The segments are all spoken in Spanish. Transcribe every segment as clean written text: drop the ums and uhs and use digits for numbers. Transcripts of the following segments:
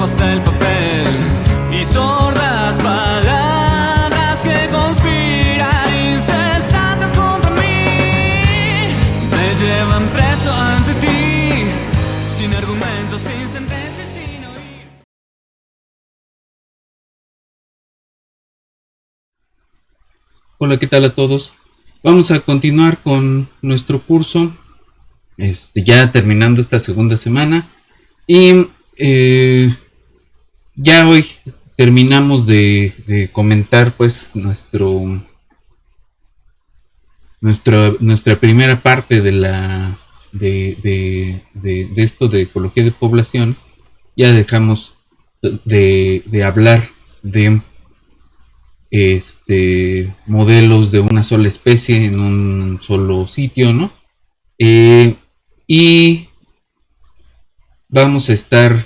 hasta el papel y sordas palabras que conspiran incesantes contra mí. Me llevan preso ante ti, sin argumentos, sin sentencias, sin oír. Hola, ¿qué tal a todos? Vamos a continuar con nuestro curso, ya terminando esta segunda semana. Y ya hoy terminamos de comentar pues nuestra primera parte de esto de ecología de población. Ya dejamos de hablar de modelos de una sola especie en un solo sitio, ¿no? Y vamos a estar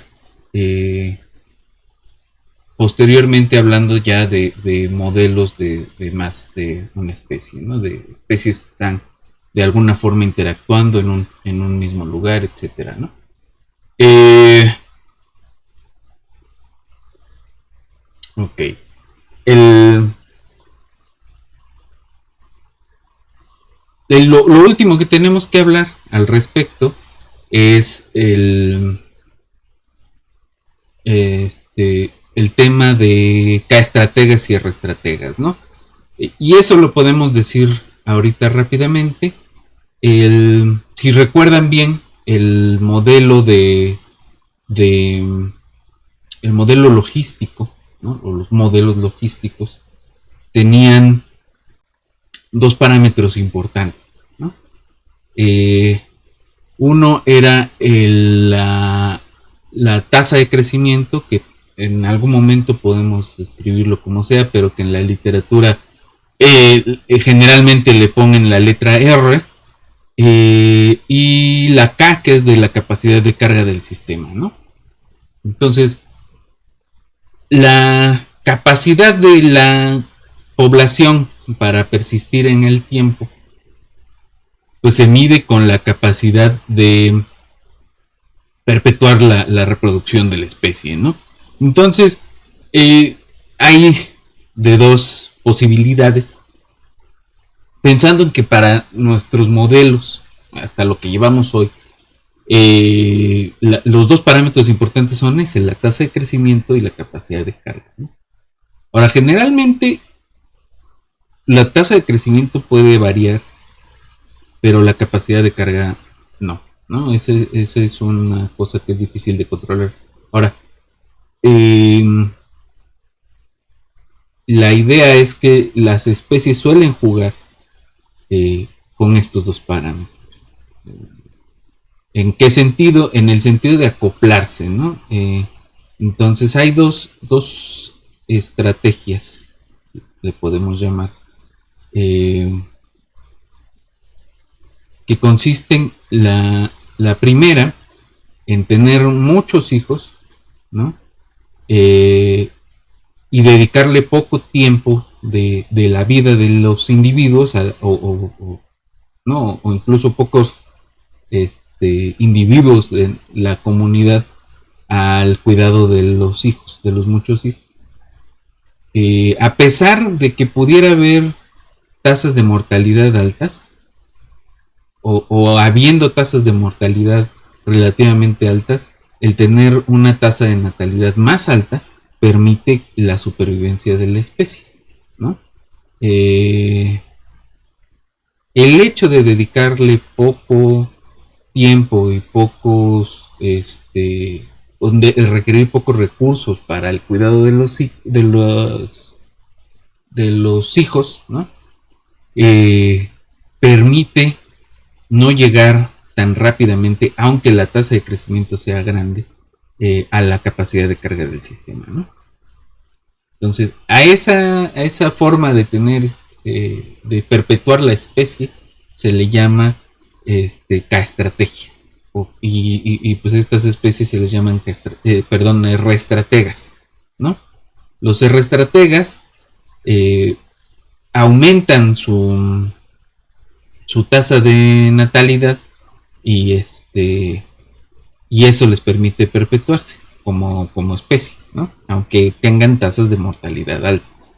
posteriormente hablando ya de modelos de más de una especie, ¿no? De especies que están de alguna forma interactuando en un mismo lugar, etcétera, ¿no? Ok. Lo último que tenemos que hablar al respecto es el tema de K-estrategas y R-estrategas, ¿no? Y eso lo podemos decir ahorita rápidamente. Si recuerdan bien, el modelo el modelo logístico, ¿no? O los modelos logísticos tenían dos parámetros importantes, ¿no? Uno era la tasa de crecimiento, que en algún momento podemos describirlo como sea, pero que en la literatura generalmente le ponen la letra R, y la K, que es de la capacidad de carga del sistema, ¿no? Entonces, la capacidad de la población para persistir en el tiempo pues se mide con la capacidad de perpetuar la reproducción de la especie, ¿no? Entonces, hay de dos posibilidades, pensando en que para nuestros modelos, hasta lo que llevamos hoy, los dos parámetros importantes son la tasa de crecimiento y la capacidad de carga, ¿no? Ahora, generalmente la tasa de crecimiento puede variar, pero la capacidad de carga no, ¿no? Esa es una cosa que es difícil de controlar. Ahora, la idea es que las especies suelen jugar con estos dos parámetros. ¿En qué sentido? En el sentido de acoplarse, ¿no? Entonces hay dos estrategias, le podemos llamar, que consisten la primera en tener muchos hijos, ¿no? Y dedicarle poco tiempo de la vida de los individuos ¿no? O incluso pocos individuos de la comunidad al cuidado de los hijos, de los muchos hijos. A pesar de que pudiera haber tasas de mortalidad altas, o habiendo tasas de mortalidad relativamente altas, el tener una tasa de natalidad más alta permite la supervivencia de la especie, ¿no? El hecho de dedicarle poco tiempo y requerir pocos recursos para el cuidado de los hijos, ¿no? Permite no llegar tan rápidamente, aunque la tasa de crecimiento sea grande, a la capacidad de carga del sistema, ¿no? Entonces, a esa forma de tener, de perpetuar la especie, se le llama K-estrategia. Y pues estas especies se les llaman R-estrategas, ¿no? Los R-estrategas aumentan su tasa de natalidad y eso les permite perpetuarse. como especie, ¿no? Aunque tengan tasas de mortalidad altas.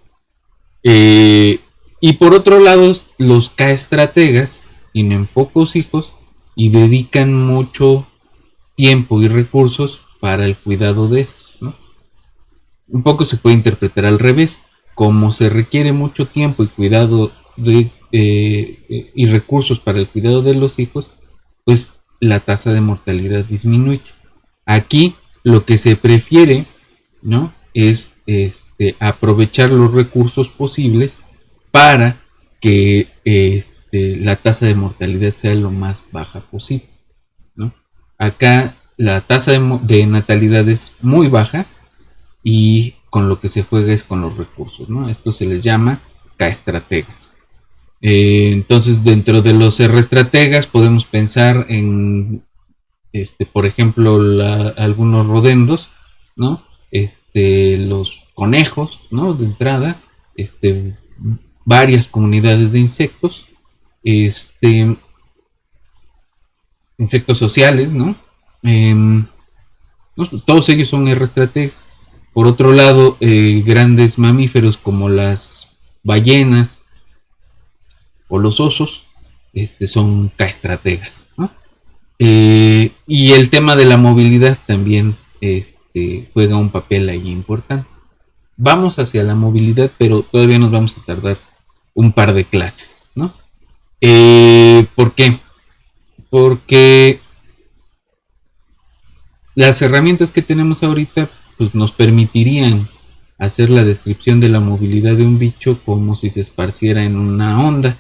Y por otro lado, los K-estrategas tienen pocos hijos y dedican mucho tiempo y recursos para el cuidado de estos, ¿no? Un poco se puede interpretar al revés. Como se requiere mucho tiempo y cuidado y recursos para el cuidado de los hijos, pues la tasa de mortalidad disminuye. Aquí lo que se prefiere, ¿no?, es aprovechar los recursos posibles para que la tasa de mortalidad sea lo más baja posible, ¿no? Acá la tasa de natalidad es muy baja y con lo que se juega es con los recursos, ¿no? Esto se les llama K-estrategas. Entonces, dentro de los R-estrategas podemos pensar en, por ejemplo, algunos rodendos, ¿no? Los conejos, ¿no? De entrada, varias comunidades de insectos, insectos sociales, ¿no? Todos ellos son R-estrategas. Por otro lado, grandes mamíferos como las ballenas o los osos son K-estrategas, ¿no? Y el tema de la movilidad también juega un papel ahí importante. Vamos hacia la movilidad, pero todavía nos vamos a tardar un par de clases, ¿no? ¿Por qué? Porque las herramientas que tenemos ahorita pues nos permitirían hacer la descripción de la movilidad de un bicho como si se esparciera en una onda,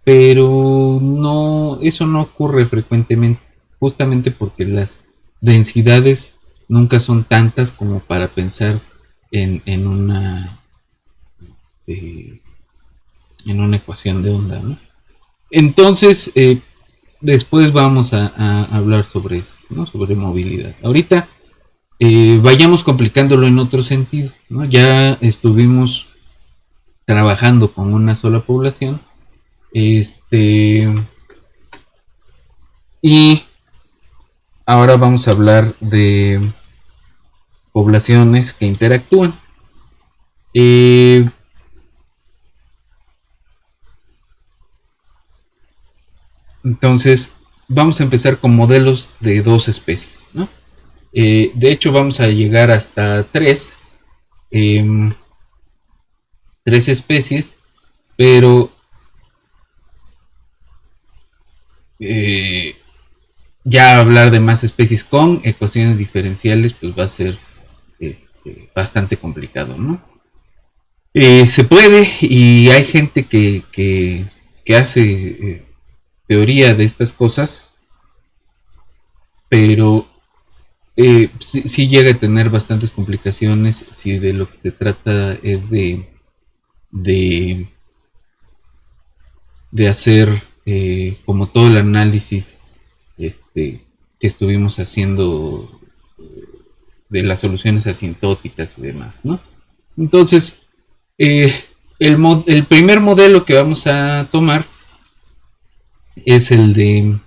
pero no, eso no ocurre frecuentemente, justamente porque las densidades nunca son tantas como para pensar en una ecuación de onda, ¿no? Entonces después vamos a hablar sobre eso, ¿no? Sobre movilidad. Ahorita vayamos complicándolo en otro sentido, ¿no? Ya estuvimos trabajando con una sola población, y ahora vamos a hablar de poblaciones que interactúan. Entonces vamos a empezar con modelos de dos especies, ¿no? De hecho vamos a llegar hasta tres especies, pero ya hablar de más especies con ecuaciones diferenciales pues va a ser bastante complicado, ¿no? Se puede, y hay gente que hace teoría de estas cosas, pero sí llega a tener bastantes complicaciones si de lo que se trata es de hacer como todo el análisis que estuvimos haciendo de las soluciones asintóticas y demás, ¿no? Entonces, el primer modelo que vamos a tomar es el de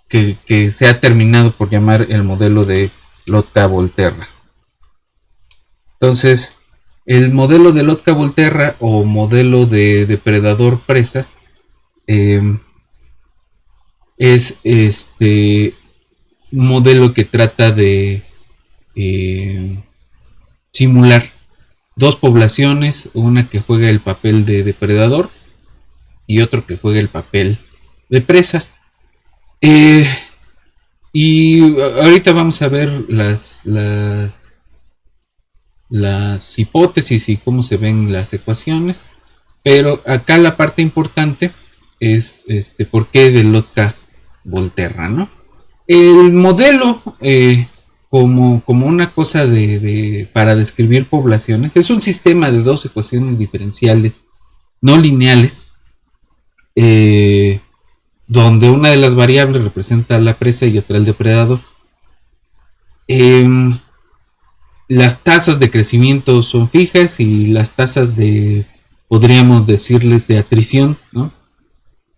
que se ha terminado por llamar el modelo de Lotka-Volterra. Entonces, el modelo de Lotka-Volterra o modelo de depredador-presa es un modelo que trata de simular dos poblaciones, una que juega el papel de depredador y otro que juega el papel de presa. Y ahorita vamos a ver las hipótesis y cómo se ven las ecuaciones, pero acá la parte importante es por qué de Lotka-Volterra, ¿no? El modelo como una cosa para describir poblaciones es un sistema de dos ecuaciones diferenciales no lineales, donde una de las variables representa la presa y otra el depredador. Las tasas de crecimiento son fijas y las tasas podríamos decirles de atrición, ¿no?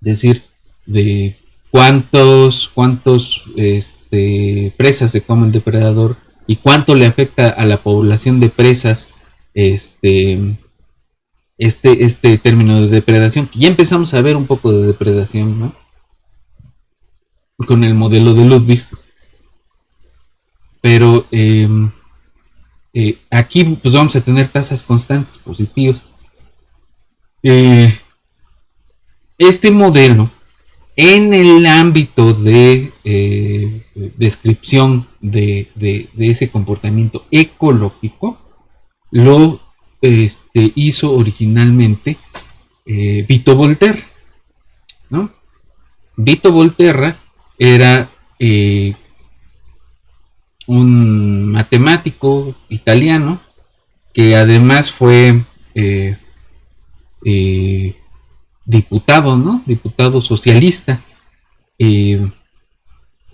Es decir, de cuántos presas se come el depredador y cuánto le afecta a la población de presas este término de depredación, que ya empezamos a ver un poco de depredación, ¿no? Con el modelo de Ludwig, pero aquí pues vamos a tener tasas constantes positivas. Este modelo en el ámbito de descripción de ese comportamiento ecológico lo hizo originalmente Vito Volterra, ¿no? Vito Volterra era un matemático italiano que además fue diputado, ¿no? Diputado socialista en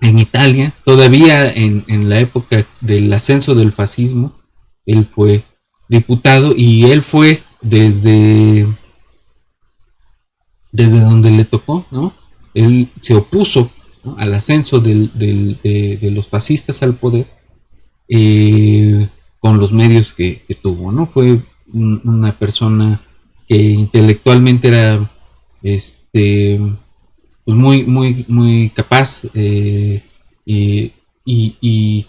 Italia, todavía en la época del ascenso del fascismo, él fue diputado y él fue desde donde le tocó, ¿no? Él se opuso, ¿no?, al ascenso de los fascistas al poder con los medios que tuvo, ¿no? Fue una persona que intelectualmente era pues muy capaz y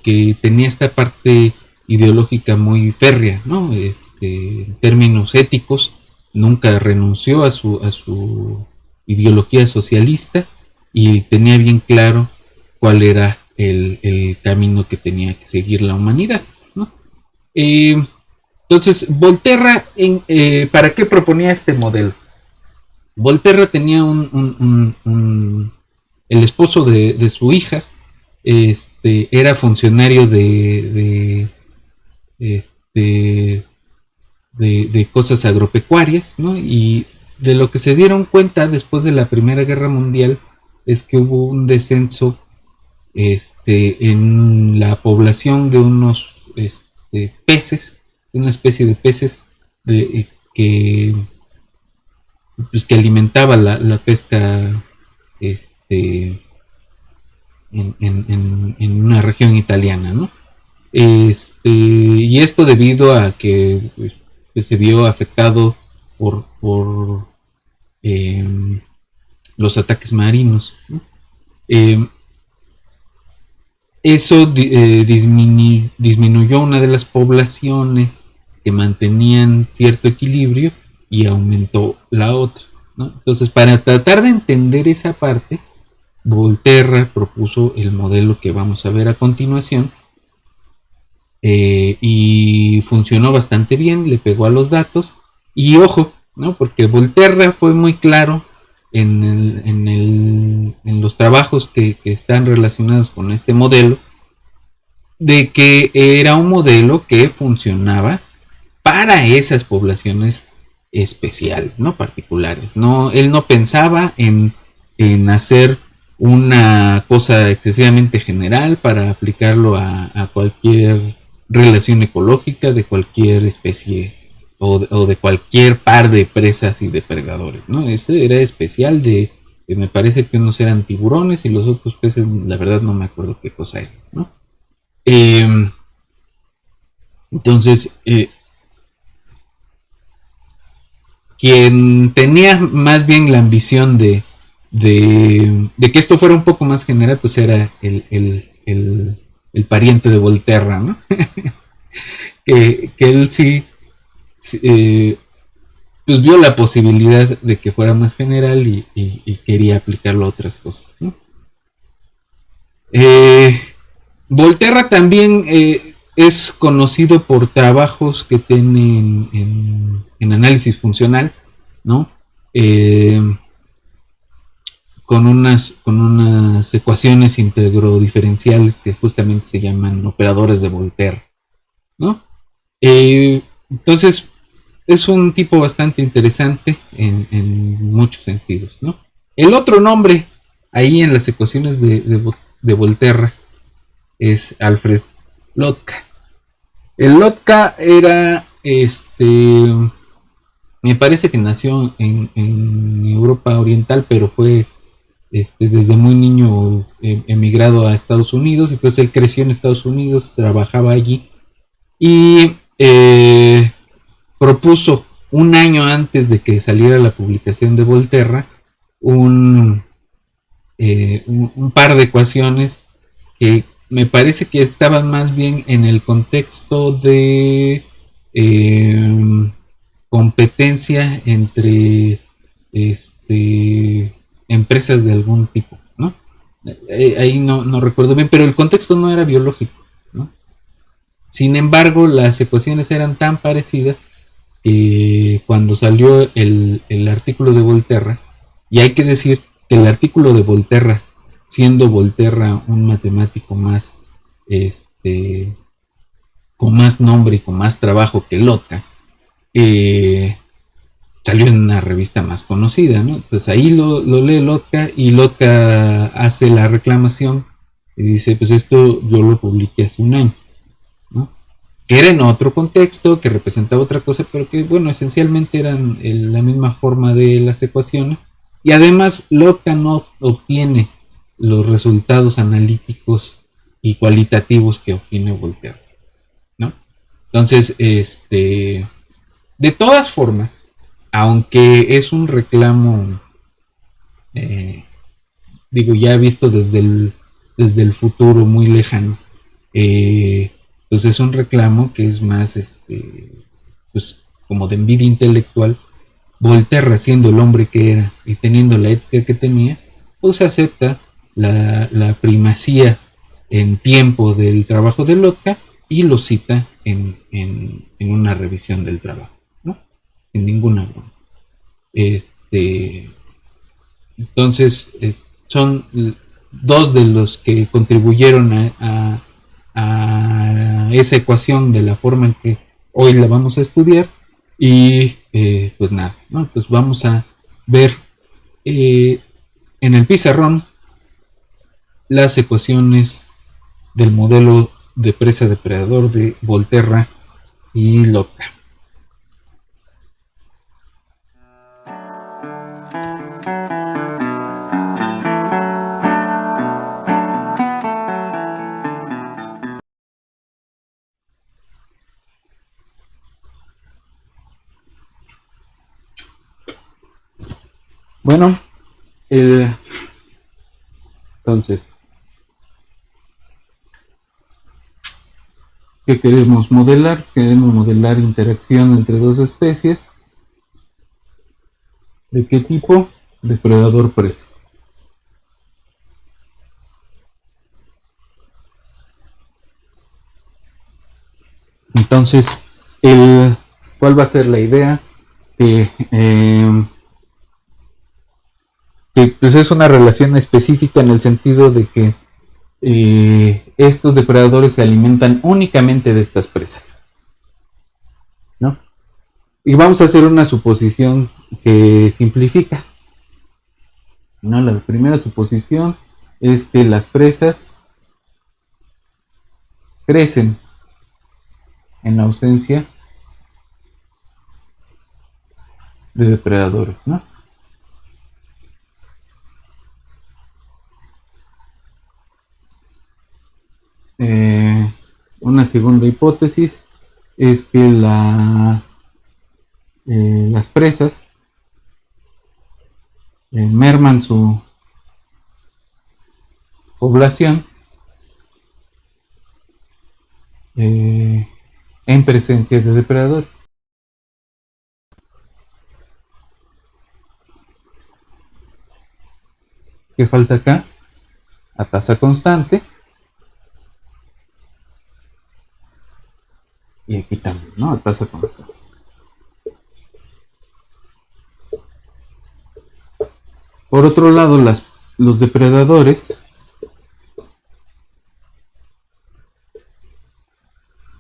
que tenía esta parte ideológica muy férrea, ¿no? En términos éticos, nunca renunció a su ideología socialista y tenía bien claro cuál era el camino que tenía que seguir la humanidad, ¿no? Entonces, Volterra, ¿para qué proponía este modelo? Volterra tenía el esposo de su hija, era funcionario de cosas agropecuarias, ¿no? Y de lo que se dieron cuenta después de la Primera Guerra Mundial es que hubo un descenso en la población de unos peces, una especie de peces que alimentaba la pesca en una región italiana, ¿no? Y esto debido a que se vio afectado por los ataques marinos, ¿no? Eso disminuyó una de las poblaciones que mantenían cierto equilibrio y aumentó la otra, ¿no? Entonces, para tratar de entender esa parte, Volterra propuso el modelo que vamos a ver a continuación, y funcionó bastante bien, le pegó a los datos. Y ojo, ¿no? Porque Volterra fue muy claro en los trabajos que están relacionados con este modelo, de que era un modelo que funcionaba para esas poblaciones especiales, ¿no? Particulares. No, él no pensaba en hacer una cosa excesivamente general para aplicarlo a cualquier relación ecológica de cualquier especie o de cualquier par de presas y depredadores, ¿no? Ese era especial me parece que unos eran tiburones y los otros peces, la verdad no me acuerdo qué cosa era, ¿no? Entonces, quien tenía más bien la ambición de que esto fuera un poco más general, pues era el pariente de Volterra, ¿no? que él sí pues vio la posibilidad de que fuera más general y quería aplicarlo a otras cosas, ¿no? Volterra también es conocido por trabajos que tienen en análisis funcional, ¿no? Con unas ecuaciones integrodiferenciales que justamente se llaman operadores de Volterra, ¿no? Entonces es un tipo bastante interesante en muchos sentidos, ¿no? El otro nombre ahí en las ecuaciones de Volterra es Alfred Lotka. El Lotka era me parece que nació en Europa Oriental, pero fue desde muy niño emigrado a Estados Unidos. Entonces él creció en Estados Unidos, trabajaba allí y propuso un año antes de que saliera la publicación de Volterra un, un par de ecuaciones que me parece que estaban más bien en el contexto de competencia entre empresas de algún tipo, ¿no? Ahí no recuerdo bien, pero el contexto no era biológico, ¿no? Sin embargo, las ecuaciones eran tan parecidas que cuando salió el artículo de Volterra, y hay que decir que el artículo de Volterra, siendo Volterra un matemático más, con más nombre y con más trabajo que Lotka, salió en una revista más conocida, ¿no? Entonces ahí lo lee Lotka y Lotka hace la reclamación y dice, pues esto yo lo publiqué hace un año, ¿no? Que era en otro contexto, que representaba otra cosa, pero que, bueno, esencialmente eran la misma forma de las ecuaciones. Y además, Lotka no obtiene los resultados analíticos y cualitativos que obtiene Voltaire, ¿no? Entonces, de todas formas, aunque es un reclamo, eh, digo, ya visto desde el futuro muy lejano, pues es un reclamo que es más, pues como de envidia intelectual. Volterra, siendo el hombre que era y teniendo la ética que tenía, pues acepta la primacía en tiempo del trabajo de Lotka y lo cita en una revisión del trabajo, ¿no? Sin ninguna broma. Este, entonces, son dos de los que contribuyeron a esa ecuación de la forma en que hoy la vamos a estudiar. Y pues nada, ¿no? Pues vamos a ver eh, en el pizarrón las ecuaciones del modelo de presa depredador de Volterra y Lotka. Bueno, entonces, ¿qué queremos modelar? Queremos modelar interacción entre dos especies. ¿De qué tipo? Depredador-presa. Entonces, ¿cuál va a ser la idea? Que pues es una relación específica en el sentido de que estos depredadores se alimentan únicamente de estas presas, ¿no? Y vamos a hacer una suposición que simplifica, ¿no? La primera suposición es que las presas crecen en ausencia de depredadores, ¿no? Una segunda hipótesis es que las presas merman su población en presencia de depredadores. ¿Qué falta acá? A tasa constante. Y aquí también, ¿no? A tasa constante. Por otro lado, los depredadores,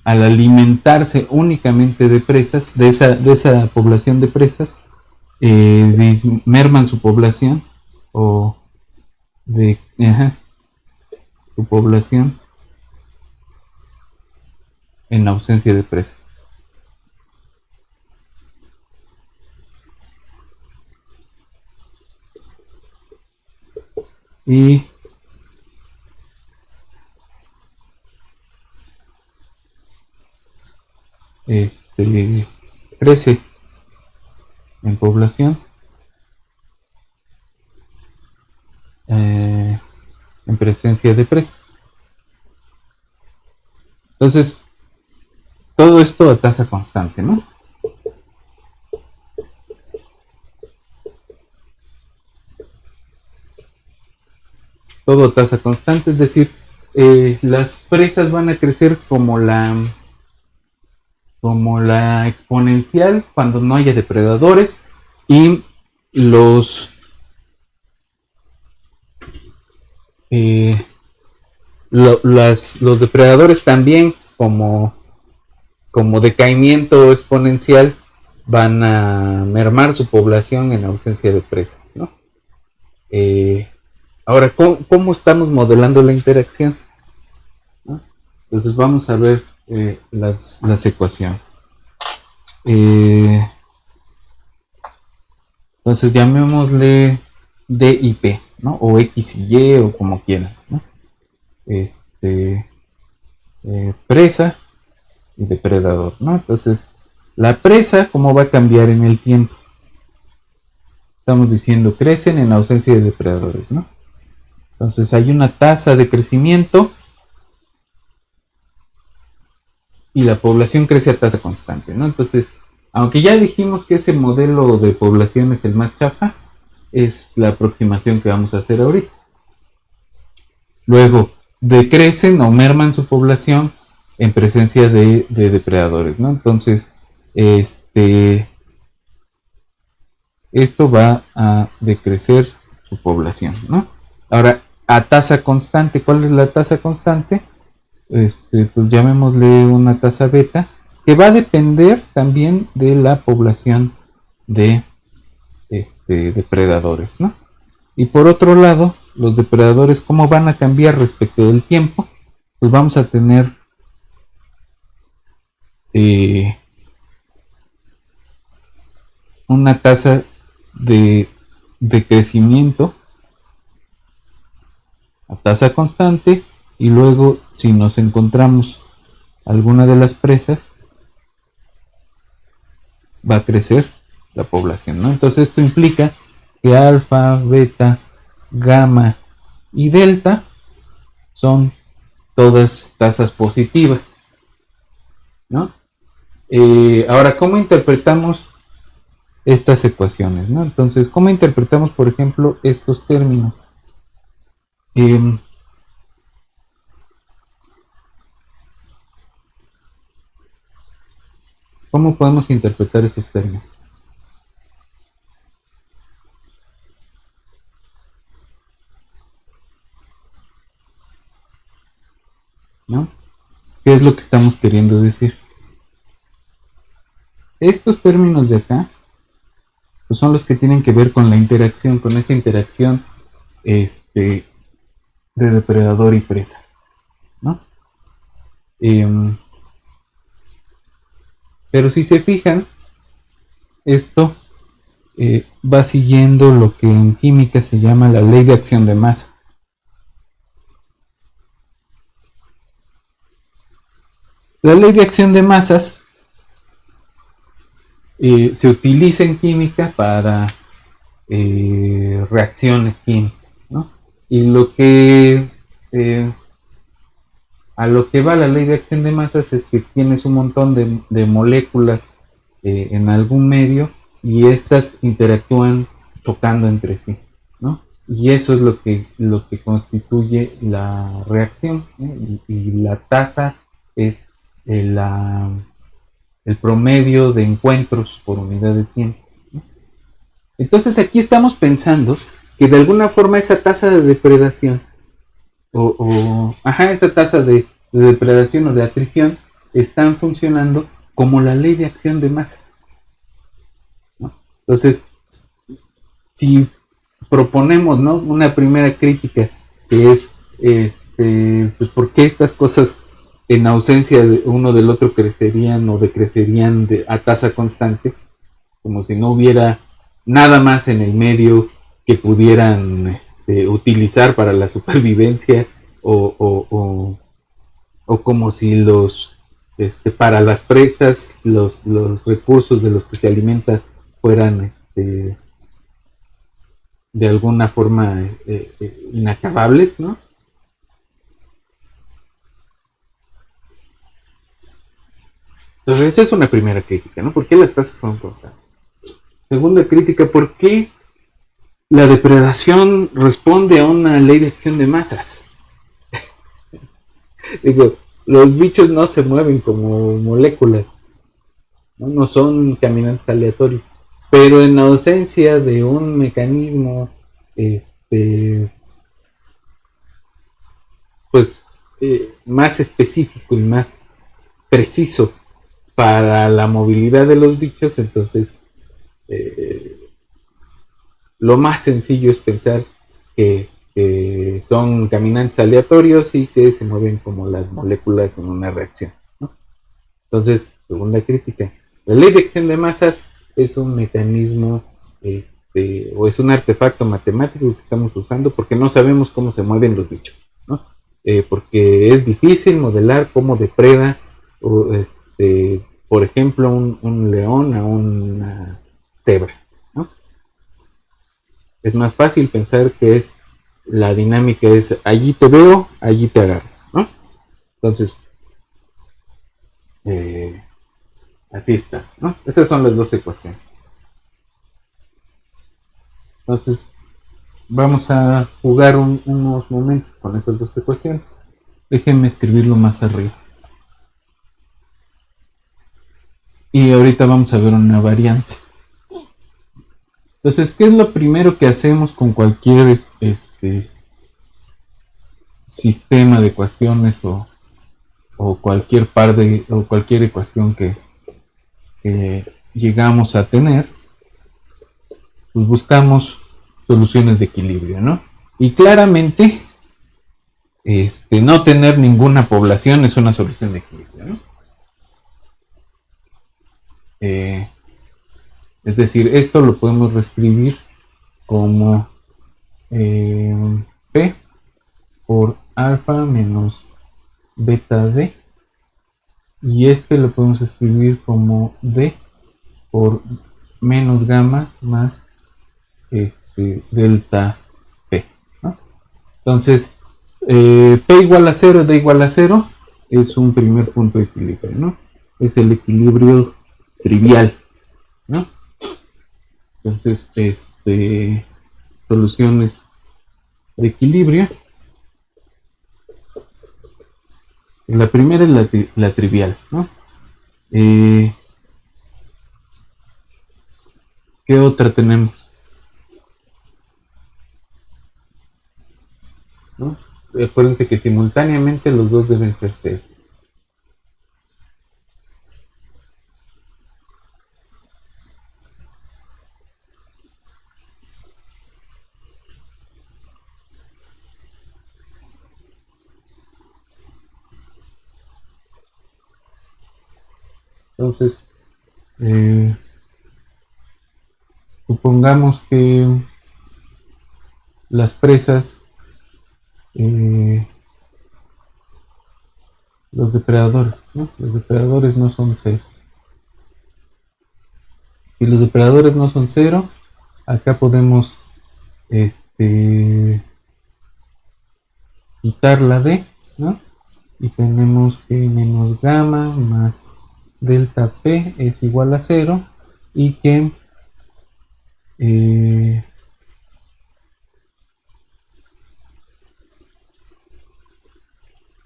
al alimentarse únicamente de presas, de esa población de presas, merman su población o de su población en ausencia de presa. y crece en población, en presencia de presa. Entonces, todo esto a tasa constante, ¿no? Todo a tasa constante, es decir, las presas van a crecer como la exponencial cuando no haya depredadores, y los los depredadores también, como decaimiento exponencial, van a mermar su población en ausencia de presa, ¿no? Ahora, ¿cómo estamos modelando la interacción? ¿No? Entonces vamos a ver las ecuaciones. Entonces llamémosle D y P, ¿no? O X y Y, o como quieran, ¿no? Presa y depredador, ¿no? Entonces, la presa, ¿cómo va a cambiar en el tiempo? Estamos diciendo, crecen en ausencia de depredadores, ¿no? Entonces, hay una tasa de crecimiento y la población crece a tasa constante, ¿no? Entonces, aunque ya dijimos que ese modelo de población es el más chafa, es la aproximación que vamos a hacer ahorita. Luego, decrecen o merman su población en presencia de depredadores, ¿no? Entonces, esto va a decrecer su población, ¿no? Ahora, a tasa constante, ¿cuál es la tasa constante? Pues llamémosle una tasa beta, que va a depender también de la población de depredadores, ¿no? Y por otro lado, los depredadores, ¿cómo van a cambiar respecto del tiempo? Pues vamos a tener una tasa de crecimiento a tasa constante, y luego, si nos encontramos alguna de las presas, va a crecer la población, ¿no? Entonces esto implica que alfa, beta, gamma y delta son todas tasas positivas, ¿no? Ahora, ¿cómo interpretamos estas ecuaciones, ¿no? Entonces, ¿cómo interpretamos, por ejemplo, estos términos? ¿Cómo podemos interpretar esos términos? ¿No? ¿Qué es lo que estamos queriendo decir? Estos términos de acá, pues son los que tienen que ver con la interacción, con esa interacción de depredador y presa, ¿no? Pero si se fijan, esto va siguiendo lo que en química se llama la ley de acción de masas. La ley de acción de masas se utiliza en química para reacciones químicas, ¿no? Y a lo que va la ley de acción de masas es que tienes un montón de moléculas en algún medio, y estas interactúan chocando entre sí, ¿no? Y eso es lo que constituye la reacción, ¿eh? Y la tasa es el promedio de encuentros por unidad de tiempo, ¿no? Entonces aquí estamos pensando que de alguna forma esa tasa de depredación esa tasa de depredación o de atrición están funcionando como la ley de acción de masa, ¿no? Entonces, si proponemos, ¿no?, una primera crítica, que es pues por qué estas cosas en ausencia de uno del otro crecerían o decrecerían a tasa constante, como si no hubiera nada más en el medio que pudieran utilizar para la supervivencia o como si para las presas los recursos de los que se alimenta fueran de alguna forma inacabables, ¿no? Entonces esa es una primera crítica, ¿no? ¿Por qué las tasas son importantes? Segunda crítica, ¿por qué la depredación responde a una ley de acción de masas? Digo, los bichos no se mueven como moléculas, ¿no? No son caminantes aleatorios, pero en ausencia de un mecanismo este, pues más específico y más preciso para la movilidad de los bichos, entonces eh, lo más sencillo es pensar que son caminantes aleatorios y que se mueven como las moléculas en una reacción, ¿no? Entonces, segunda crítica, la ley de acción de masas es un mecanismo o es un artefacto matemático que estamos usando porque no sabemos cómo se mueven los bichos, ¿no? Porque es difícil modelar cómo depreda, o, por ejemplo, un león a una cebra, ¿no? Es más fácil pensar que es la dinámica es allí te veo, allí te agarro, ¿no? Entonces, eh, así está, ¿no? Esas son las dos ecuaciones. Entonces, vamos a jugar unos momentos con esas dos ecuaciones. Déjenme escribirlo más arriba. Y ahorita vamos a ver una variante. Entonces, ¿qué es lo primero que hacemos con cualquier sistema de ecuaciones o cualquier o cualquier ecuación que llegamos a tener? Pues buscamos soluciones de equilibrio, ¿no? Y claramente, no tener ninguna población es una solución de equilibrio, ¿no? Es decir, esto lo podemos reescribir como P por alfa menos beta D, y lo podemos escribir como D por menos gamma más delta P, ¿no? Entonces, P igual a 0, D igual a 0 es un primer punto de equilibrio, ¿no? Es el equilibrio trivial, ¿no? Entonces, soluciones de equilibrio. La primera es la trivial, ¿no? ¿Qué otra tenemos? ¿No? Acuérdense que simultáneamente los dos deben ser 0. Entonces, supongamos que las presas, los depredadores, ¿no? Los depredadores no son 0. Si los depredadores no son 0, acá podemos quitar la D, ¿no? Y tenemos que menos gamma más delta P es igual a 0 y que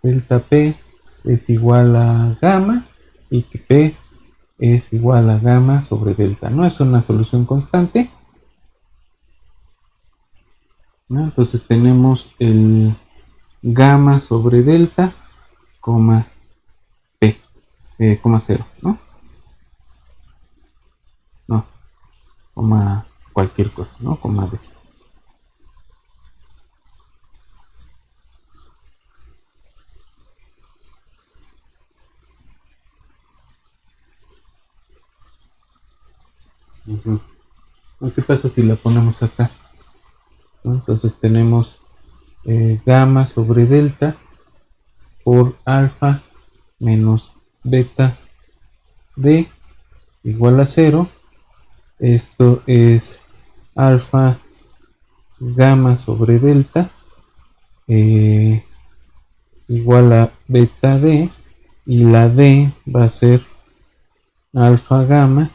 delta P es igual a gamma y que P es igual a gamma sobre delta. No es una solución constante, ¿no? Entonces tenemos el gamma sobre delta, coma P, coma 0, ¿no? No, coma cualquier cosa, ¿no? Coma D. ¿Qué pasa si la ponemos acá? ¿no? Entonces tenemos gamma sobre delta por alfa menos beta d igual a 0. Esto es alfa gamma sobre delta igual a beta d, y la d va a ser alfa gamma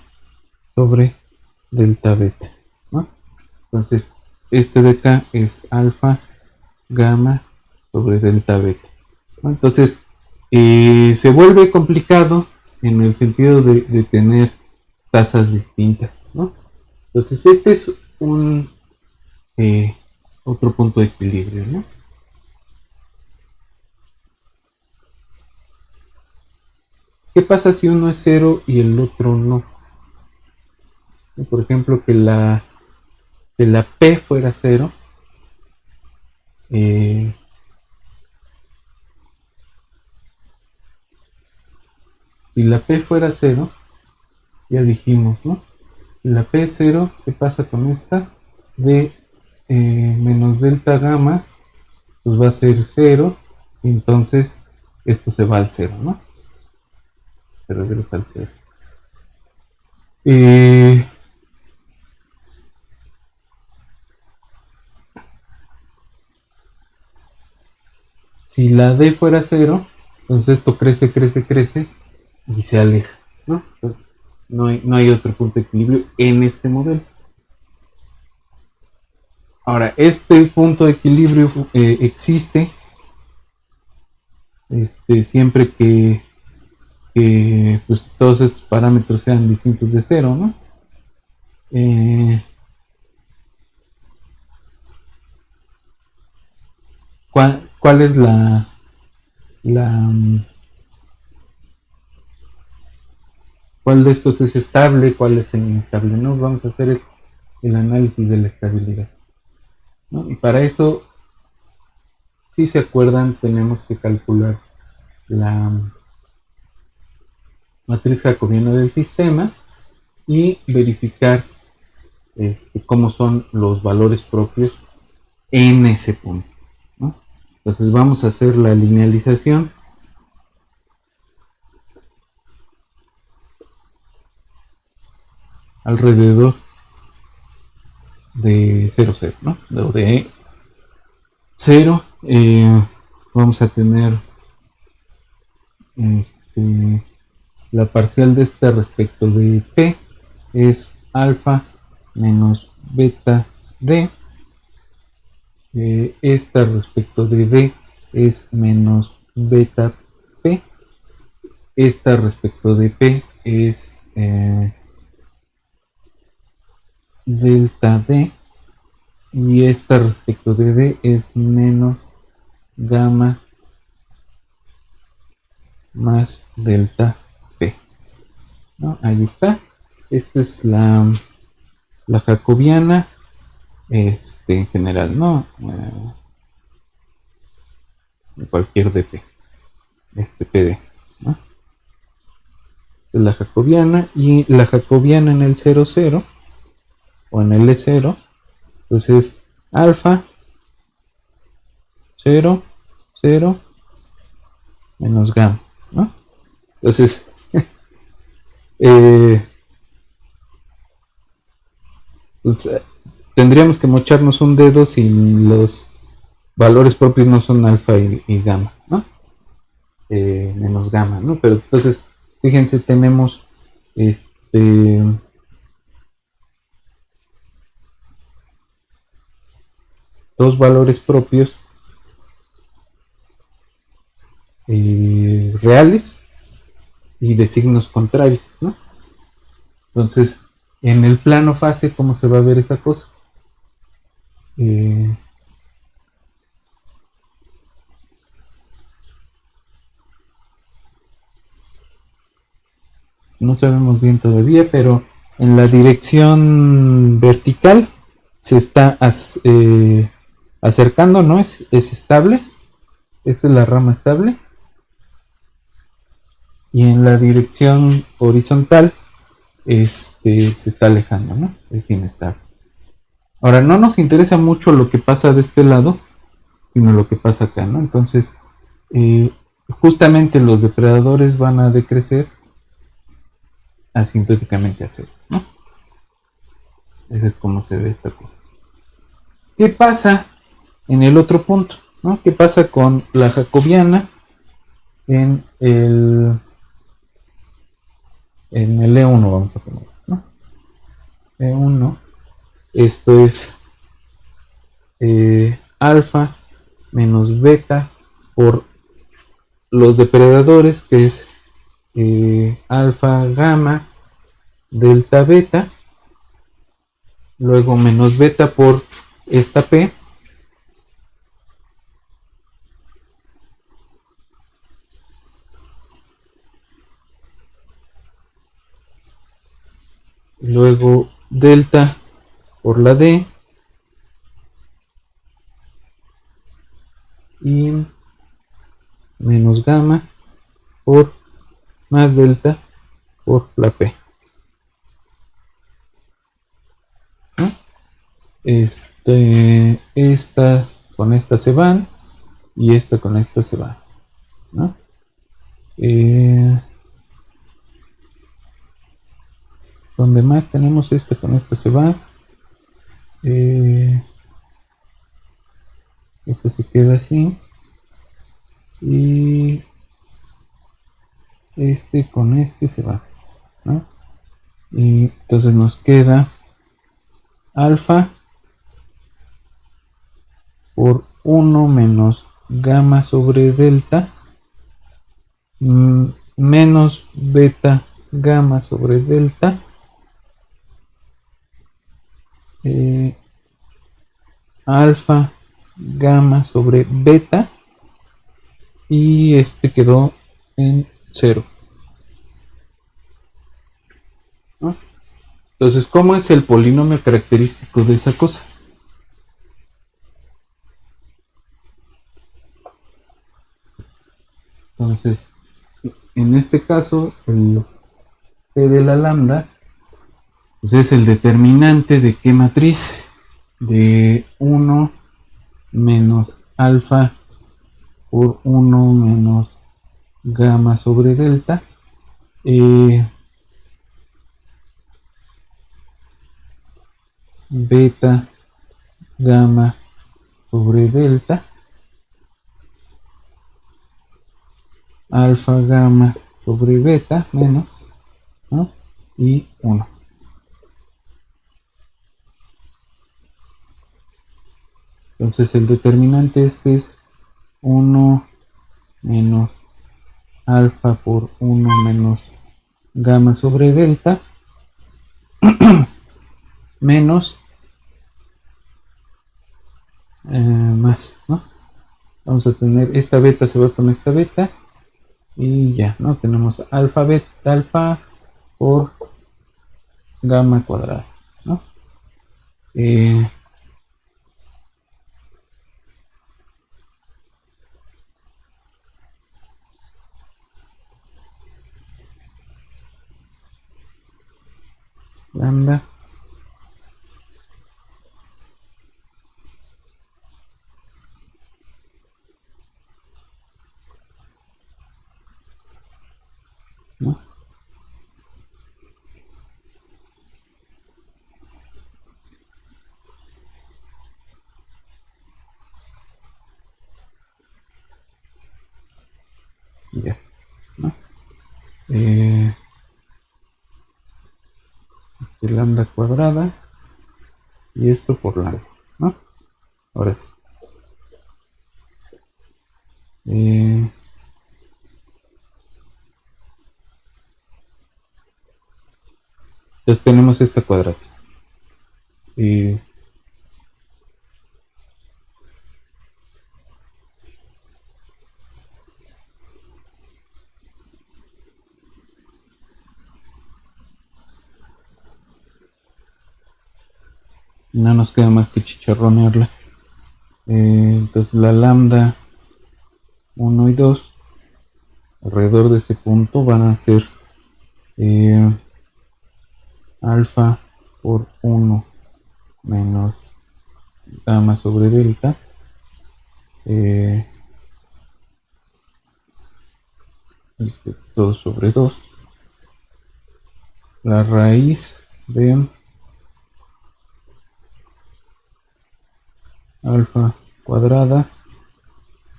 sobre delta beta, ¿no? Entonces este de acá es alfa gamma sobre delta beta, ¿no? Entonces se vuelve complicado en el sentido de tener tasas distintas, ¿no? Entonces este es un otro punto de equilibrio, ¿no? ¿Qué pasa si uno es 0 y el otro no? Por ejemplo, que la P fuera 0. Si la P fuera 0, ya dijimos, ¿no? Si la P es 0, ¿qué pasa con esta? D menos delta gamma, pues va a ser 0, y entonces esto se va al 0, ¿no? Se regresa al 0. Si la D fuera 0, entonces esto crece, crece, crece y se aleja, ¿no? Entonces, no hay otro punto de equilibrio en este modelo. Ahora, este punto de equilibrio existe siempre que pues, todos estos parámetros sean distintos de 0, ¿no? ¿Cuál es cuál de estos es estable, cuál es inestable, ¿no? Vamos a hacer el análisis de la estabilidad, ¿no? Y para eso, si se acuerdan, tenemos que calcular la matriz jacobiana del sistema y verificar cómo son los valores propios en ese punto, ¿no? Entonces vamos a hacer la linealización alrededor de 0, 0, ¿no? De 0 vamos a tener la parcial de esta respecto de P es alfa menos beta D. Esta respecto de D es menos beta P. Esta respecto de P es delta D. Y esta respecto de D es menos gamma más delta P, ¿no? Ahí está. Esta es la jacobiana en general, ¿no? Cualquier DP, PD, ¿no? Es la jacobiana, y la jacobiana en el 0, 0 o en el E0, entonces alfa 0, 0 menos gamma, ¿no? Entonces pues, tendríamos que mocharnos un dedo si los valores propios no son alfa y gamma, ¿no? Menos gamma, ¿no? Pero entonces, fíjense, tenemos dos valores propios reales y de signos contrarios, ¿no? Entonces, en el plano fase, ¿cómo se va a ver esa cosa? No sabemos bien todavía, pero en la dirección vertical se está acercando, ¿no? Es estable. Esta es la rama estable. Y en la dirección horizontal se está alejando, ¿no? Es inestable. Ahora, no nos interesa mucho lo que pasa de este lado, sino lo que pasa acá, ¿no? Entonces, justamente los depredadores van a decrecer asintóticamente a cero, ¿no? Ese es como se ve esta cosa. ¿Qué pasa en el otro punto? ¿No? ¿Qué pasa con la jacobiana en el E1, vamos a poner, ¿no? E1, esto es alfa menos beta por los depredadores, que es alfa, gamma, delta, beta, luego menos beta por esta P, luego delta por la D y menos gamma por más delta por la P, ¿no? Esta con esta se van y esta con esta se van, ¿no? Donde más tenemos esta con esta se va, esto se queda así y este con este se va, ¿no? Y entonces nos queda alfa por 1 menos gamma sobre delta menos beta gamma sobre delta alfa gamma sobre beta y este quedó en 0, ¿no? Entonces, ¿cómo es el polinomio característico de esa cosa? Entonces, en este caso, el P de la lambda pues es el determinante de qué matriz, de 1 menos alfa por 1 menos gamma sobre delta, beta gamma sobre delta, alfa gamma sobre beta menos, ¿no? Y 1. Entonces el determinante este es 1 menos alfa por 1 menos gamma sobre delta menos más, ¿no? Vamos a tener esta beta se va con esta beta y ya, ¿no? Tenemos alfa beta alfa por gamma cuadrada, ¿no? Lambda ¿no? Ya, ¿no? Lambda cuadrada y esto por lambda, ¿no? Ahora sí. Entonces tenemos esta cuadrática. No nos queda más que chicharronearla. Entonces la lambda 1 y 2 alrededor de ese punto van a ser alfa por 1 menos gamma sobre delta es 2 sobre 2, la raíz de alfa cuadrada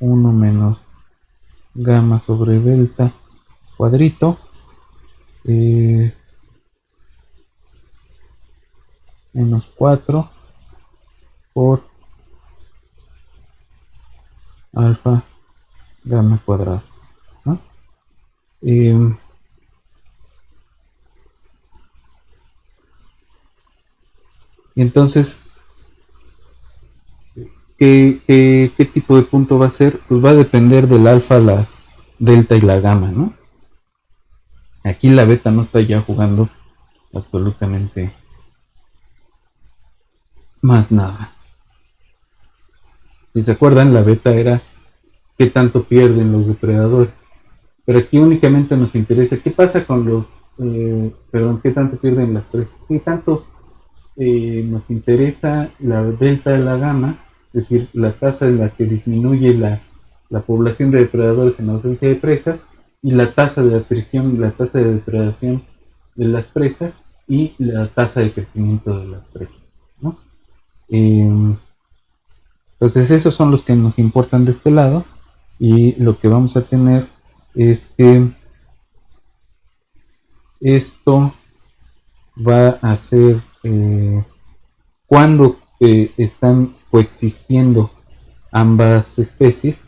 1 menos gamma sobre delta cuadrito menos 4 por alfa gamma cuadrado, ¿no? Y entonces, ¿qué tipo de punto va a ser? Pues va a depender del alfa, la delta y la gamma, ¿no? Aquí la beta no está ya jugando absolutamente más nada. Si se acuerdan, la beta era qué tanto pierden los depredadores. Pero aquí únicamente nos interesa qué pasa con los, qué tanto pierden las presas. Qué tanto nos interesa la delta de la gamma, es decir, la tasa en la que disminuye la población de depredadores en ausencia de presas, y la tasa de atrición, la tasa de depredación de las presas y la tasa de crecimiento de las presas, ¿no? Entonces esos son los que nos importan de este lado, y lo que vamos a tener es que esto va a ser cuando están coexistiendo ambas especies,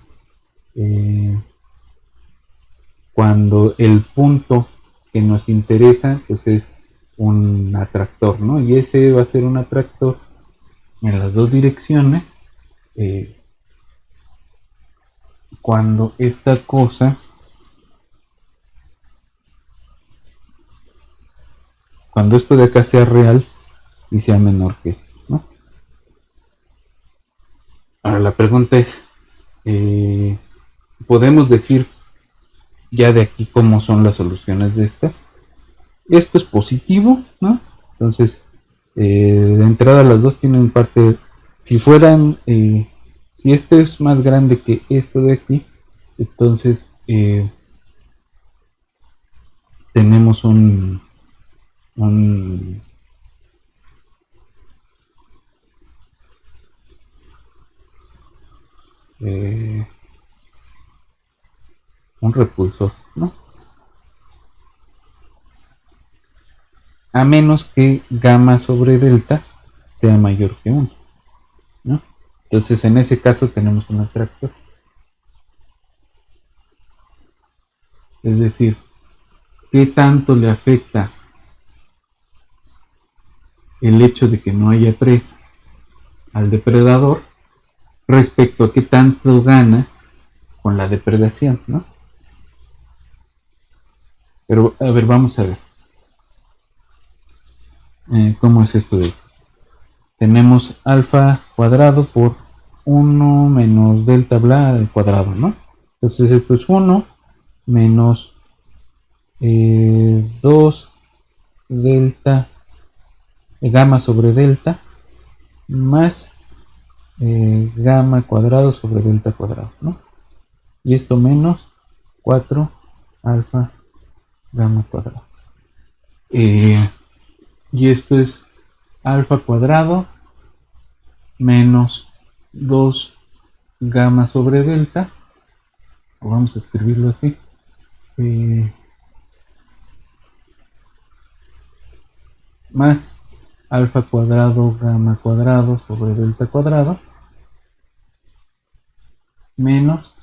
eh, cuando el punto que nos interesa pues es un atractor, ¿no? Y ese va a ser un atractor en las dos direcciones, eh, cuando esta cosa, cuando esto de acá sea real y sea menor que esto, ¿no? Ahora la pregunta es, ¿podemos decir ya de aquí cómo son las soluciones de estas? Esto es positivo, ¿no? Entonces, de entrada las dos tienen parte, si fueran, si este es más grande que esto de aquí, entonces tenemos un, eh, un repulsor, ¿no? A menos que gamma sobre delta sea mayor que 1, ¿no? Entonces en ese caso tenemos un atractor. Es decir, ¿qué tanto le afecta el hecho de que no haya presa al depredador respecto a qué tanto gana con la depredación, ¿no? Pero a ver, vamos a ver cómo es esto de esto. Tenemos alfa cuadrado por 1 menos delta bla al cuadrado, ¿no? Entonces esto es 1 menos 2 delta gamma sobre delta más gamma cuadrado sobre delta cuadrado, ¿no? Y esto menos 4 alfa gamma cuadrado. Y esto es alfa cuadrado menos 2 gamma sobre delta, o vamos a escribirlo así, más alfa cuadrado gamma cuadrado sobre delta cuadrado menos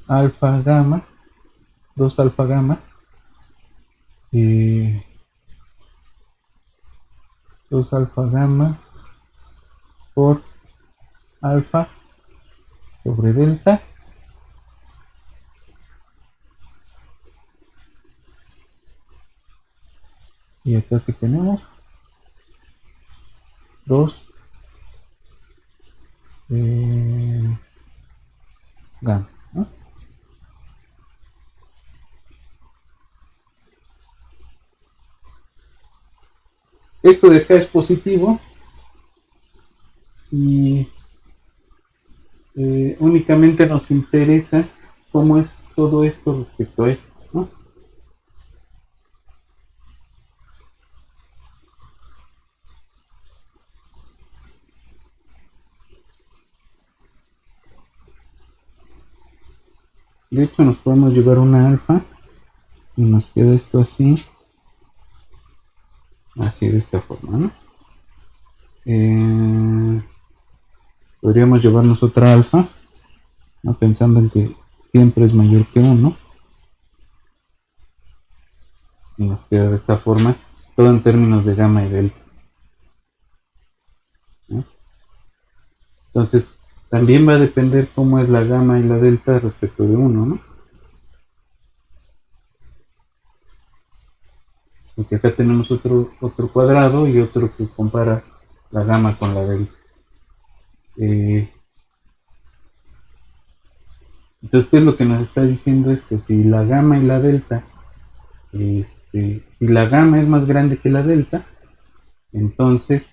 alfa gamma, 2 alfa gamma, 2 alfa gamma por alfa sobre delta, y acá que tenemos 2 gamma, ¿no? esto de acá es positivo y únicamente nos interesa cómo es todo esto respecto a esto, ¿no? De hecho nos podemos llevar una alfa y nos queda esto así de esta forma, ¿no? Podríamos llevarnos otra alfa, ¿no? Pensando en que siempre es mayor que 1 y nos queda de esta forma, todo en términos de gamma y delta, ¿no? Entonces también va a depender cómo es la gamma y la delta respecto de 1, ¿no? Porque acá tenemos otro cuadrado y otro que compara la gamma con la delta. Entonces, ¿qué es lo que nos está diciendo esto? Si la gamma y la delta, si la gamma es más grande que la delta, entonces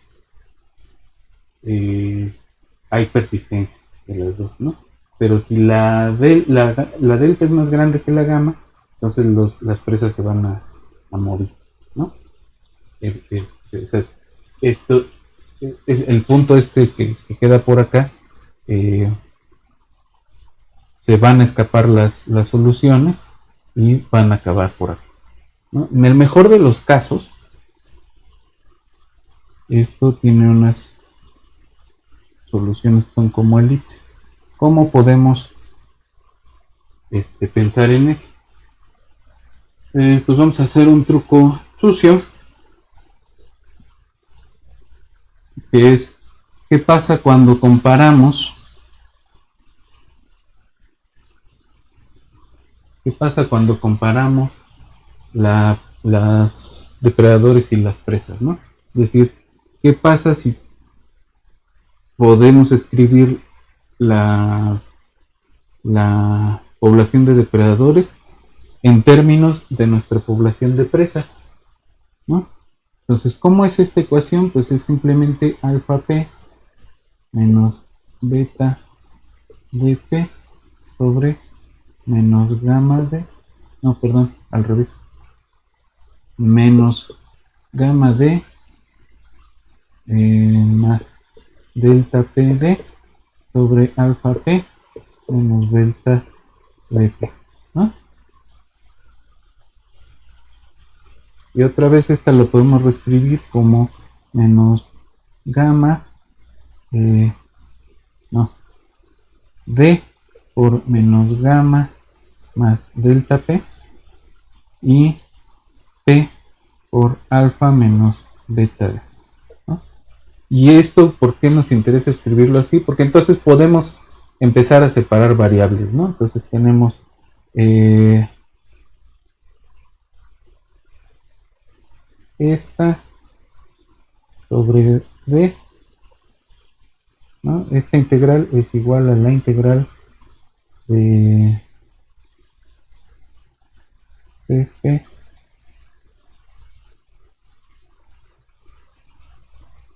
hay persistencia de las dos, ¿no? Pero si la delta es más grande que la gamma, entonces las presas se van a morir, ¿no? O sea, esto es el punto que queda por acá. Se van a escapar las soluciones y van a acabar por aquí, ¿no? En el mejor de los casos, esto tiene unas soluciones que son como elipse. ¿Cómo podemos pensar en eso? Pues vamos a hacer un truco sucio, que es ¿qué pasa cuando comparamos? ¿Qué pasa cuando comparamos las depredadores y las presas, ¿no? Es decir, ¿qué pasa si podemos escribir la población de depredadores en términos de nuestra población de presa, ¿no? Entonces, ¿cómo es esta ecuación? Pues es simplemente alfa p menos beta dp sobre menos gamma d, no, perdón, al revés, menos gamma d más delta pd sobre alfa p menos delta dp, ¿no? Y otra vez esta lo podemos reescribir como menos gamma d por menos gamma más delta p y p por alfa menos beta d, ¿no? Y esto, ¿por qué nos interesa escribirlo así? Porque entonces podemos empezar a separar variables, ¿no? Entonces tenemos esta sobre d, ¿no? Esta integral es igual a la integral de f,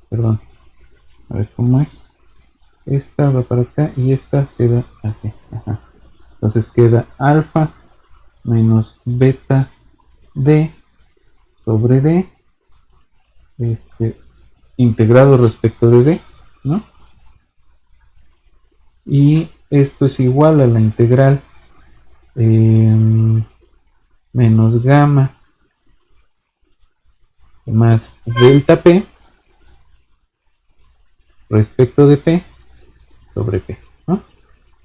perdón, a ver cómo es, esta va para acá y esta queda así, ajá. Entonces queda alfa menos beta d sobre d, integrado respecto de d, ¿no? Y esto es igual a la integral menos gamma más delta p respecto de p sobre p, ¿no?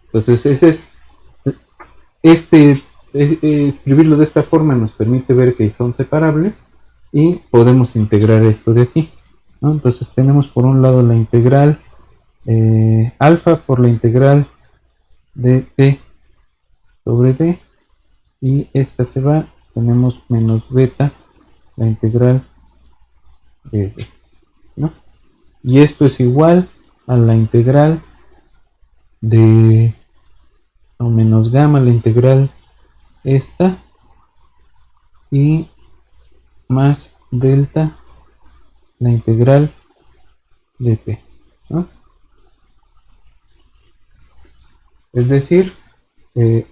Entonces ese es escribirlo de esta forma nos permite ver que son separables y podemos integrar esto de aquí, ¿no? Entonces tenemos por un lado la integral alfa por la integral de p sobre d y esta se va, tenemos menos beta la integral de d, ¿no? Y esto es igual a la integral de menos gamma la integral esta y más delta la integral de P, ¿no? Es decir,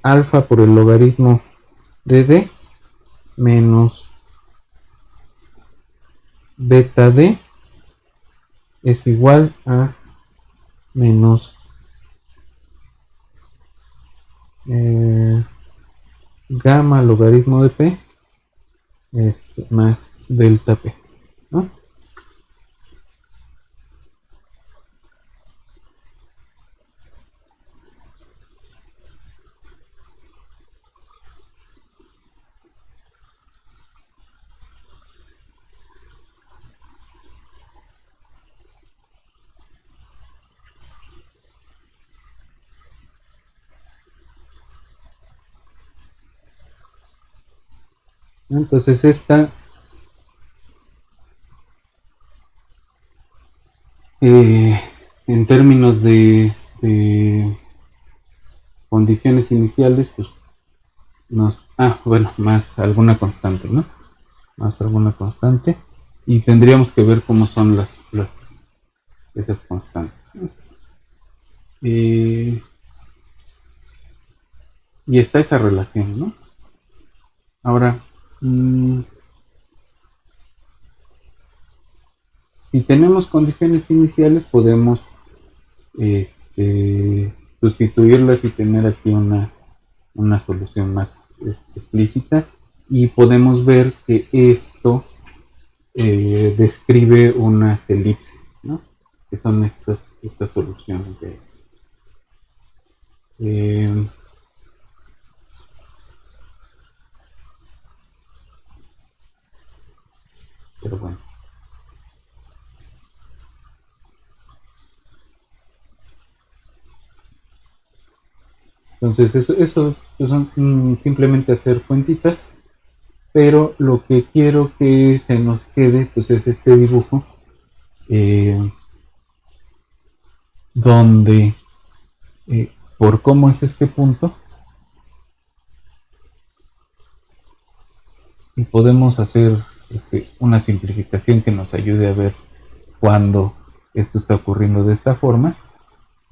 alfa por el logaritmo de D menos beta D es igual a menos gamma logaritmo de P más delta P, ¿no? Entonces esta en términos de condiciones iniciales, pues bueno, más alguna constante, ¿no? Más alguna constante. Y tendríamos que ver cómo son esas constantes. Y está esa relación, ¿no? Ahora, si tenemos condiciones iniciales, podemos sustituirlas y tener aquí una solución más explícita, y podemos ver que esto describe unas elipses, ¿no? Que son estas soluciones pero bueno. Entonces eso son simplemente hacer cuentitas, pero lo que quiero que se nos quede pues es este dibujo donde por cómo es este punto y podemos hacer una simplificación que nos ayude a ver cuando esto está ocurriendo de esta forma.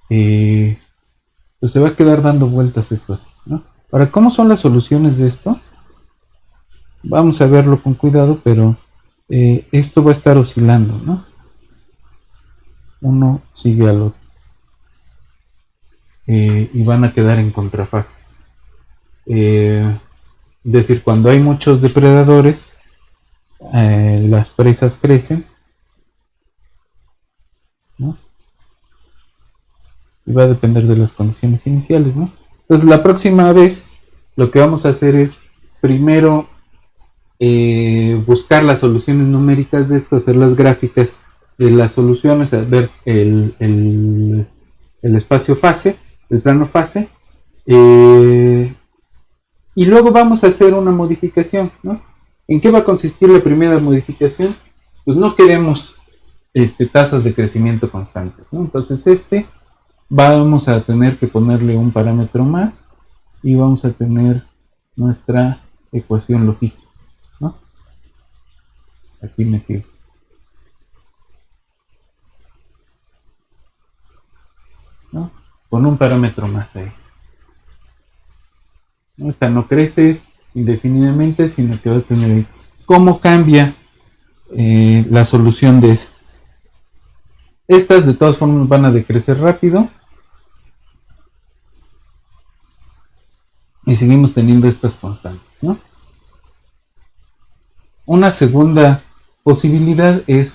Pues se va a quedar dando vueltas esto así, ¿no? Ahora, ¿cómo son las soluciones de esto? Vamos a verlo con cuidado, pero esto va a estar oscilando, ¿no? Uno sigue al otro. Y van a quedar en contrafase. Es decir, cuando hay muchos depredadores, las presas crecen, ¿no? Y va a depender de las condiciones iniciales, ¿no? Entonces la próxima vez lo que vamos a hacer es primero buscar las soluciones numéricas de esto, hacer las gráficas de las soluciones, ver el espacio fase, el plano fase, y luego vamos a hacer una modificación, ¿no? ¿En qué va a consistir la primera modificación? Pues no queremos tasas de crecimiento constantes, ¿no? Entonces vamos a tener que ponerle un parámetro más y vamos a tener nuestra ecuación logística, ¿no? Aquí metido. ¿No? Con un parámetro más ahí. Esta no crece indefinidamente, sino que va a tener ahí. ¿Cómo cambia la solución de eso? Estas de todas formas van a decrecer rápido. Y seguimos teniendo estas constantes, ¿no? Una segunda posibilidad es,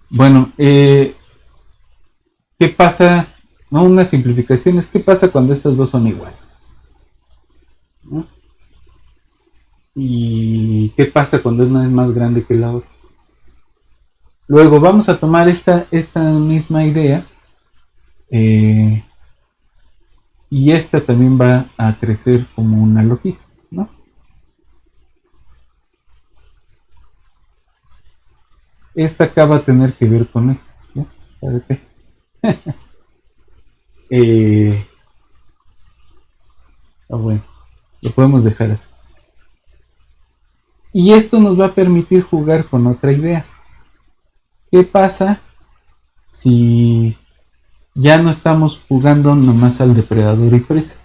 bueno, ¿qué pasa? No, una simplificación es ¿qué pasa cuando estos dos son iguales? ¿No? ¿Y qué pasa cuando una es más grande que la otra? Luego vamos a tomar esta misma idea y esta también va a crecer como una logística, ¿no? Esta acá va a tener que ver con esto, ¿no? ¿Sabe qué? Bueno, lo podemos dejar así. Y esto nos va a permitir jugar con otra idea. ¿Qué pasa si ya no estamos jugando nomás al depredador y presa?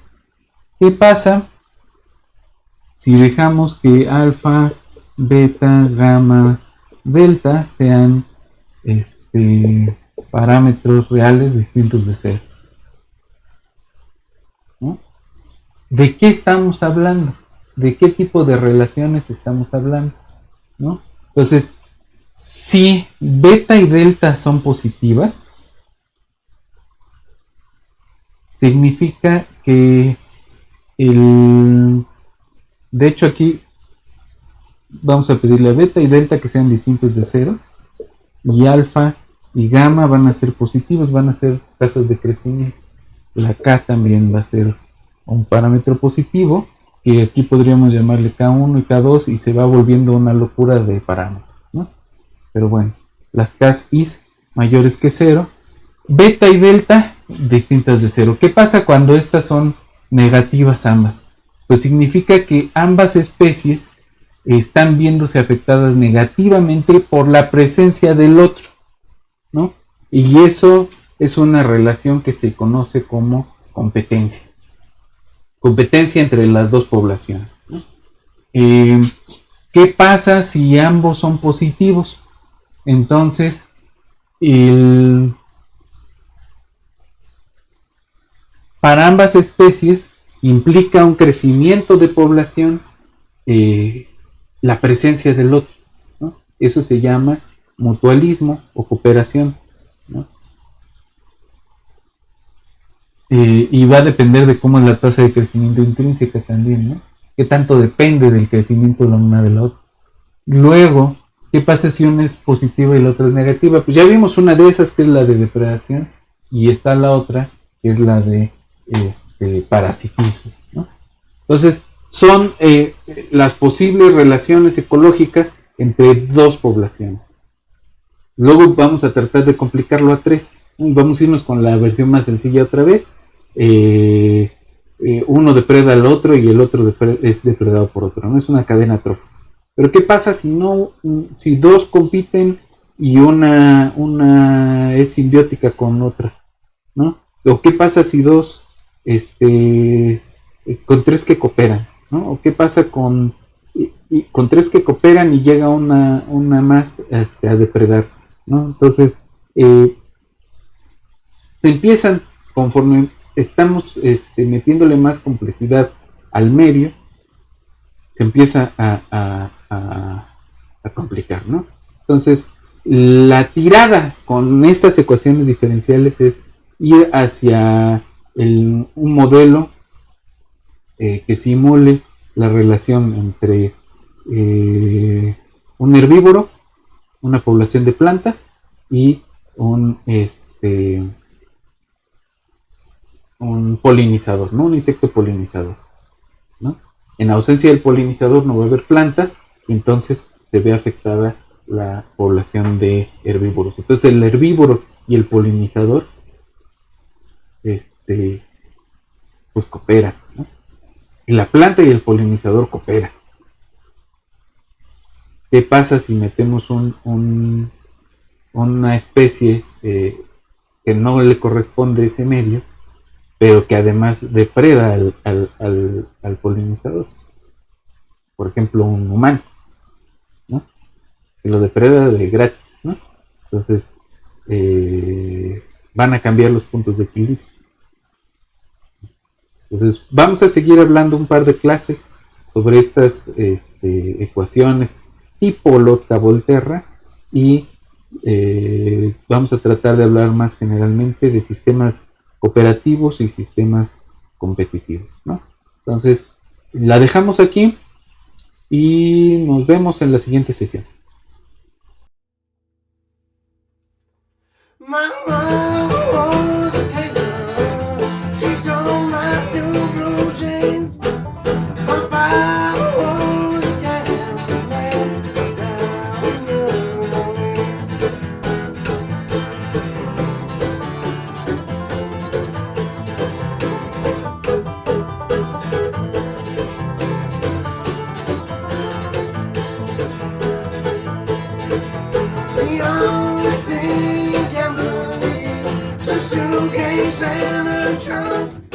¿Qué pasa si dejamos que alfa, beta, gamma, delta sean parámetros reales distintos de cero? ¿No? ¿De qué estamos hablando? ¿De qué tipo de relaciones estamos hablando? ¿No? Entonces, si beta y delta son positivas, significa que de hecho aquí vamos a pedirle a beta y delta que sean distintos de cero, y alfa y gamma van a ser positivos, van a ser tasas de crecimiento. La K también va a ser un parámetro positivo, que aquí podríamos llamarle K1 y K2, y se va volviendo una locura de parámetros, ¿no? Pero bueno, las K's is mayores que 0, beta y delta distintas de 0. ¿Qué pasa cuando estas son negativas ambas? Pues significa que ambas especies están viéndose afectadas negativamente por la presencia del otro, ¿no? Y eso es una relación que se conoce como competencia. Competencia entre las dos poblaciones, ¿no? ¿Qué pasa si ambos son positivos? Entonces, para ambas especies implica un crecimiento de población la presencia del otro, ¿no? Eso se llama mutualismo o cooperación, ¿no? Y va a depender de cómo es la tasa de crecimiento intrínseca también, ¿no? Qué tanto depende del crecimiento de la una de la otra. Luego, ¿qué pasa si una es positiva y la otra es negativa? Pues ya vimos una de esas, que es la de depredación, y está la otra, que es la de parasitismo, ¿no? Entonces, son las posibles relaciones ecológicas entre dos poblaciones. Luego vamos a tratar de complicarlo a 3. Vamos a irnos con la versión más sencilla otra vez. Uno depreda al otro y el otro es depredado por otro, ¿no? Es una cadena trófica. Pero ¿qué pasa si dos compiten y una es simbiótica con otra, ¿no? ¿O qué pasa si dos con 3 que cooperan, ¿no? ¿O qué pasa con 3 que cooperan y llega una más a depredar, ¿no? Entonces, se empiezan, conforme estamos metiéndole más complejidad al medio, se empieza a complicar, ¿no? Entonces, la tirada con estas ecuaciones diferenciales es ir hacia un modelo que simule la relación entre un herbívoro, una población de plantas y un polinizador, ¿no? Un insecto polinizador, ¿no? En ausencia del polinizador no va a haber plantas, y entonces se ve afectada la población de herbívoros. Entonces el herbívoro y el polinizador pues cooperan, ¿no? Y la planta y el polinizador cooperan. ¿Qué pasa si metemos una especie que no le corresponde ese medio, pero que además depreda al polinizador? Por ejemplo, un humano, ¿no? Que lo depreda de gratis, ¿no? Entonces van a cambiar los puntos de equilibrio. Entonces vamos a seguir hablando un par de clases sobre estas ecuaciones tipo Lotka-Volterra, y vamos a tratar de hablar más generalmente de sistemas cooperativos y sistemas competitivos, ¿no? Entonces la dejamos aquí y nos vemos en la siguiente sesión. My mom was a tailor. She saw my new blue jeans. My father was a gambler down in New Orleans. Peace and the truth.